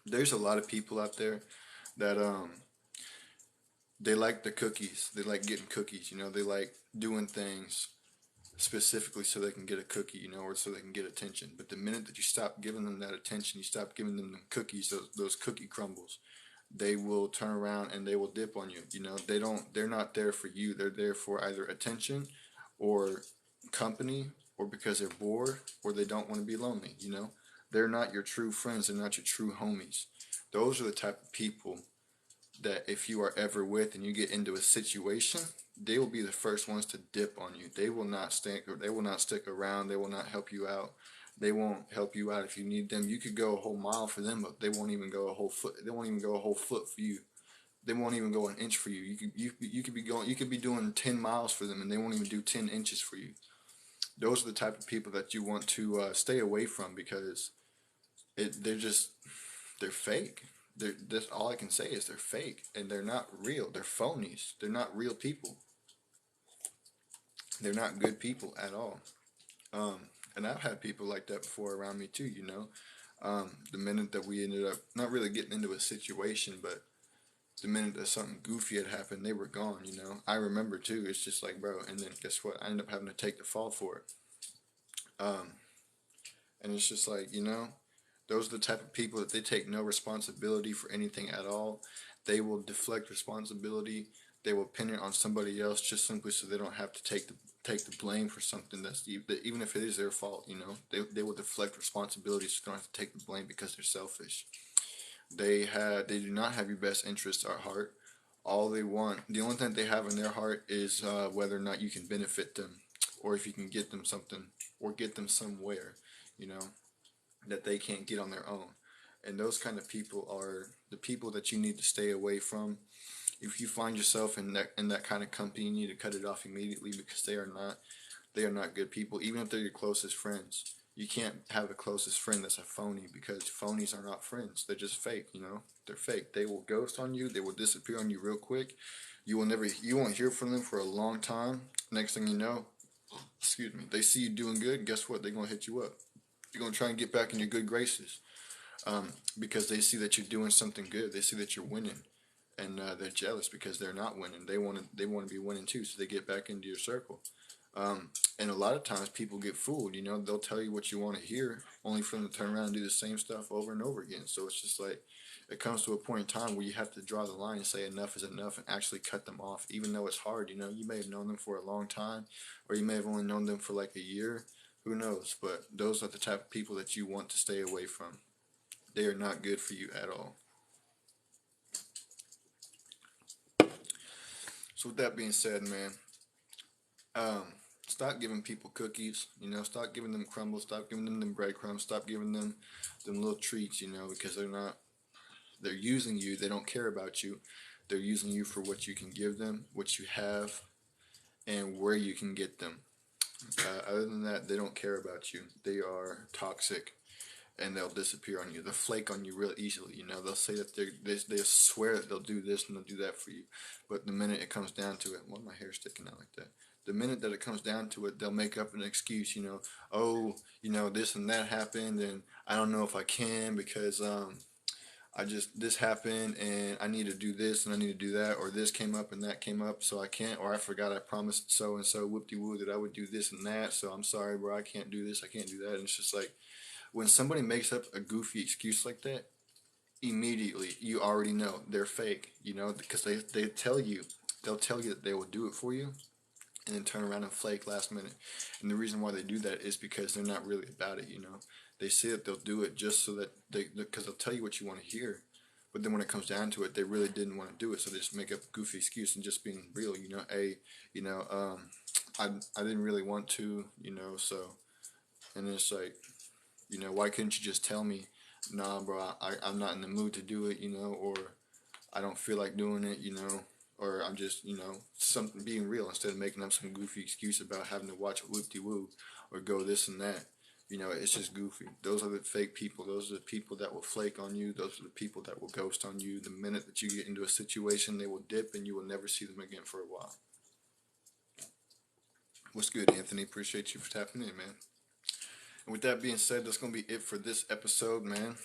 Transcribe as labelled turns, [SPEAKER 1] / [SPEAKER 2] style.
[SPEAKER 1] There's a lot of people out there that they like the cookies. They like getting cookies, you know. They like doing things specifically so they can get a cookie, you know, or so they can get attention. But the minute that you stop giving them that attention, you stop giving them the cookies, those cookie crumbles, they will turn around and they will dip on you. You know, they're not there for you. They're there for either attention or company, or because they're bored or they don't want to be lonely, you know. They're not your true friends. They're not your true homies. Those are the type of people that if you are ever with and you get into a situation, they will be the first ones to dip on you. They will not stick, or they will not stick around. They will not help you out. They won't help you out if you need them. You could go a whole mile for them, but they won't even go a whole foot. They won't even go a whole foot for you. They won't even go an inch for you. You could be going. You could be doing 10 miles for them, and they won't even do 10 inches for you. Those are the type of people that you want to stay away from, because they're fake. That's all I can say is they're fake, and they're not real. They're phonies. They're not real people. They're not good people at all. Um, and I've had people like that before around me too. You know, the minute that we ended up not really getting into a situation, but the minute that something goofy had happened, they were gone. You know, I remember too. It's just like, bro. And then guess what? I ended up having to take the fall for it. Um, and it's just like, you know, those are the type of people that they take no responsibility for anything at all. They will deflect responsibility. They will pin it on somebody else just simply so they don't have to take the blame for something even if it is their fault. You know, they will deflect responsibility so they don't have to take the blame because they're selfish. They do not have your best interests at heart. All they want, the only thing they have in their heart is whether or not you can benefit them, or if you can get them something, or get them somewhere. You know, that they can't get on their own. And those kind of people are the people that you need to stay away from. If you find yourself in that kind of company, you need to cut it off immediately, because they are not good people. Even if they're your closest friends, you can't have a closest friend that's a phony, because phonies are not friends. They're just fake. You know, they're fake. They will ghost on you. They will disappear on you real quick. You won't hear from them for a long time. Next thing you know, excuse me, they see you doing good. Guess what? They're gonna hit you up. You're gonna try and get back in your good graces, because they see that you're doing something good. They see that you're winning, and they're jealous because they're not winning. They want to be winning too, so they get back into your circle. And a lot of times people get fooled. You know, they'll tell you what you want to hear, only for them to turn around and do the same stuff over and over again. So it's just like it comes to a point in time where you have to draw the line and say enough is enough and actually cut them off, even though it's hard. You know, you may have known them for a long time, or you may have only known them for like a year. Who knows? But those are the type of people that you want to stay away from. They are not good for you at all. So with that being said, man, um, stop giving people cookies. You know, stop giving them crumbles. Stop giving them breadcrumbs. Stop giving them little treats. You know, because they're not. They're using you. They don't care about you. They're using you for what you can give them, what you have, and where you can get them. Other than that, they don't care about you. They are toxic, and they'll disappear on you. They'll flake on you real easily. You know, they'll say that they swear that they'll do this and they'll do that for you, but the minute it comes down to it, why my hair sticking out like that? The minute that it comes down to it, they'll make up an excuse. You know, oh, you know, this and that happened, and I don't know if I can because I just this happened and I need to do this and I need to do that, or this came up and that came up, so I can't, or I forgot I promised so and so whoop de woo that I would do this and that, so I'm sorry, bro, I can't do this, I can't do that, and it's just like when somebody makes up a goofy excuse like that, immediately you already know they're fake, you know, because they'll tell you that they will do it for you and then turn around and flake last minute. And the reason why they do that is because they're not really about it, you know. They say that they'll do it just so that because they'll tell you what you want to hear. But then when it comes down to it, they really didn't want to do it, so they just make up a goofy excuse and just being real, you know. You know, I didn't really want to, you know, so, and it's like, you know, why couldn't you just tell me, nah, bro, I'm not in the mood to do it, you know, or I don't feel like doing it, you know, or I'm just, you know, something being real instead of making up some goofy excuse about having to watch whoop de woo or go this and that. You know, it's just goofy. Those are the fake people. Those are the people that will flake on you. Those are the people that will ghost on you. The minute that you get into a situation, they will dip and you will never see them again for a while. What's good, Anthony? Appreciate you for tapping in, man. And with that being said, that's going to be it for this episode, man.